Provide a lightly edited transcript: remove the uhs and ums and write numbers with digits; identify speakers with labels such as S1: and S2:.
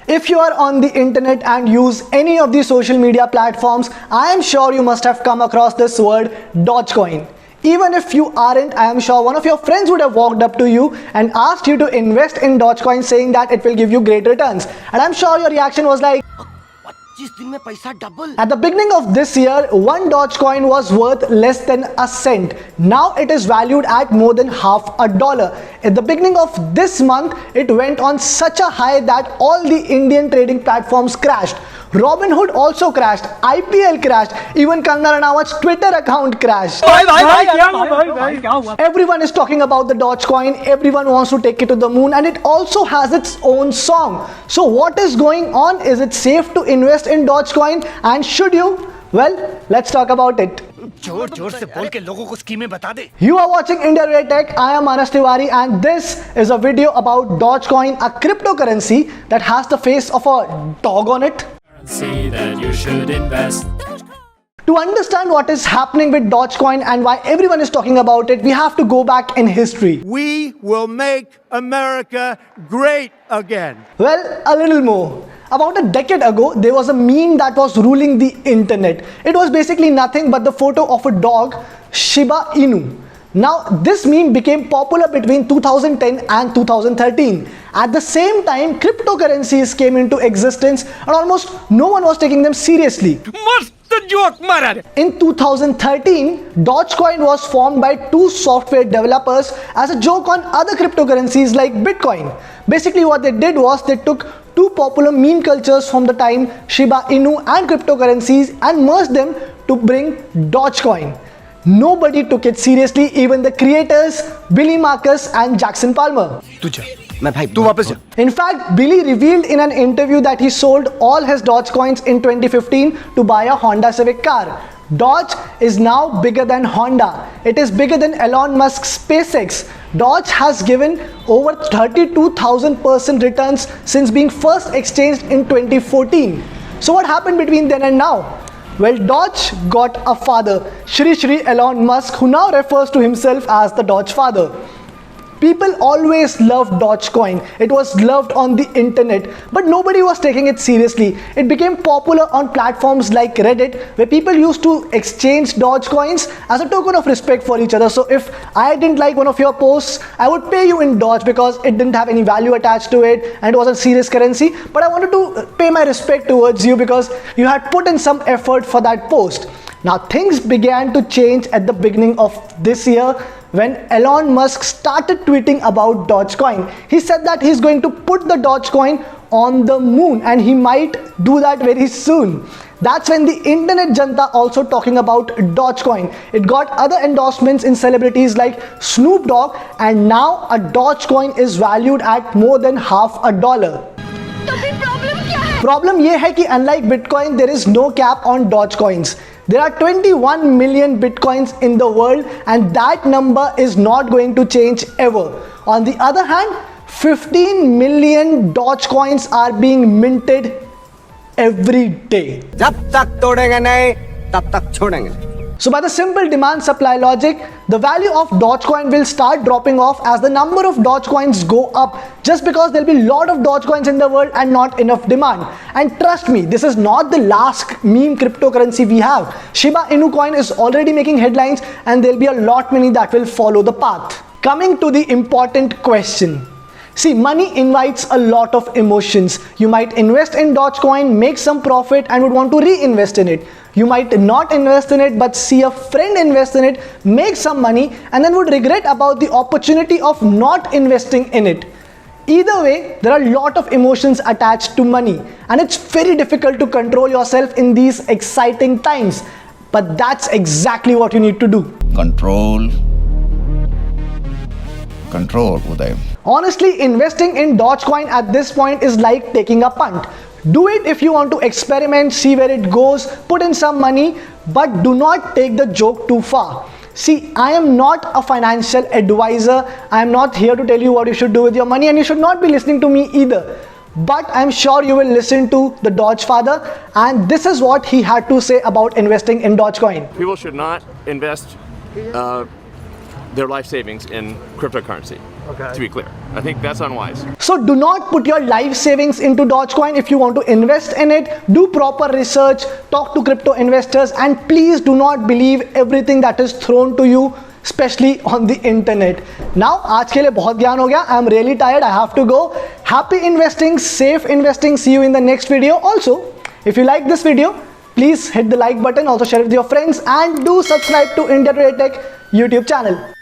S1: If you are on the internet and use any of the social media platforms, I am sure you must have come across this word Dogecoin. Even if you aren't, I am sure one of your friends would have walked up to you and asked you to invest in Dogecoin, saying that it will give you great returns. And I'm sure your reaction was like, at the beginning of this year, one Dogecoin was worth less than a cent. Now it is valued at more than $50. At the beginning of this month, it went on such a high that all the Indian trading platforms crashed. Robinhood also crashed, IPL crashed, even Kangana Ranaut's Twitter account crashed. Everyone is talking about the Dogecoin, everyone wants to take it to the moon, and it also has its own song. So what is going on? Is it safe to invest in Dogecoin, and should you? Well, let's talk about it. You are watching India Ray Tech. I am Manas Tiwari, and this is a video about Dogecoin, a cryptocurrency that has the face of a dog on it.
S2: See that you should invest.
S1: To understand what is happening with Dogecoin and why everyone is talking about it, we have to go back in history.
S3: We will make America great again.
S1: Well, a little more. About a decade ago, there was a meme that was ruling the internet. It was basically nothing but the photo of a dog, Shiba Inu. Now, this meme became popular between 2010 and 2013. At the same time, cryptocurrencies came into existence and almost no one was taking them seriously. In 2013, Dogecoin was formed by two software developers as a joke on other cryptocurrencies like Bitcoin. Basically, what they did was they took two popular meme cultures from the time, Shiba Inu and cryptocurrencies, and merged them to bring Dogecoin. Nobody took it seriously, even the creators, Billy Marcus and Jackson Palmer. In fact, Billy revealed in an interview that he sold all his Dogecoins in 2015 to buy a Honda Civic car. Doge is now bigger than Honda. It is bigger than Elon Musk's SpaceX. Doge has given over 32,000% returns since being first exchanged in 2014. So what happened between then and now? Well, Doge got a father, Shri Elon Musk, who now refers to himself as the Doge father. People always loved Dogecoin. It was loved on the internet, but nobody was taking it seriously. It became popular on platforms like Reddit, where people used to exchange Dogecoins as a token of respect for each other. So if I didn't like one of your posts, I would pay you in Doge because it didn't have any value attached to it and it was a serious currency. But I wanted to pay my respect towards you because you had put in some effort for that post. Now things began to change at the beginning of this year when Elon Musk started tweeting about Dogecoin. He said that he's going to put the Dogecoin on the moon and he might do that very soon. That's when the internet janta also talking about Dogecoin. It got other endorsements in celebrities like Snoop Dogg, and now a Dogecoin is valued at more than $50. Problem ये है कि unlike Bitcoin, there is no cap on Dogecoins. There are 21 million Bitcoins in the world, and that number is not going to change ever. On the other hand, 15 million Dogecoins are being minted every day.
S4: जब तक तोड़ेंगे नहीं, तब तक छोड़ेंगे नहीं.
S1: So by the simple demand supply logic, the value of Dogecoin will start dropping off as the number of Dogecoins go up, just because there'll be a lot of Dogecoins in the world and not enough demand. And trust me, this is not the last meme cryptocurrency we have. Shiba Inu coin is already making headlines and there'll be a lot many that will follow the path. Coming to the important question. See, money invites a lot of emotions. You might invest in Dogecoin, make some profit and would want to reinvest in it. You might not invest in it but see a friend invest in it, make some money and then would regret about the opportunity of not investing in it. Either way, there are a lot of emotions attached to money and it's very difficult to control yourself in these exciting times. But that's exactly what you need to do.
S5: Control, Uday.
S1: Honestly, investing in Dogecoin at this point is like taking a punt. Do it if you want to experiment, see where it goes, put in some money, but do not take the joke too far. See, I am not a financial advisor. I am not here to tell you what you should do with your money, and you should not be listening to me either. But I'm sure you will listen to the Doge father, and this is what he had to say about investing in Dogecoin.
S6: People should not invest their life savings in cryptocurrency. to be clear. I think that's unwise.
S1: So do not put your life savings into Dogecoin. If you want to invest in it, do proper research, talk to crypto investors, and please do not believe everything that is thrown to you, especially on the internet. Now, आज के लिए बहुत ज्ञान हो गया. I'm really tired. I have to go. Happy investing, safe investing. See you in the next video. Also, if you like this video, please hit the like button. Also share it with your friends and do subscribe to India Today Tech YouTube channel.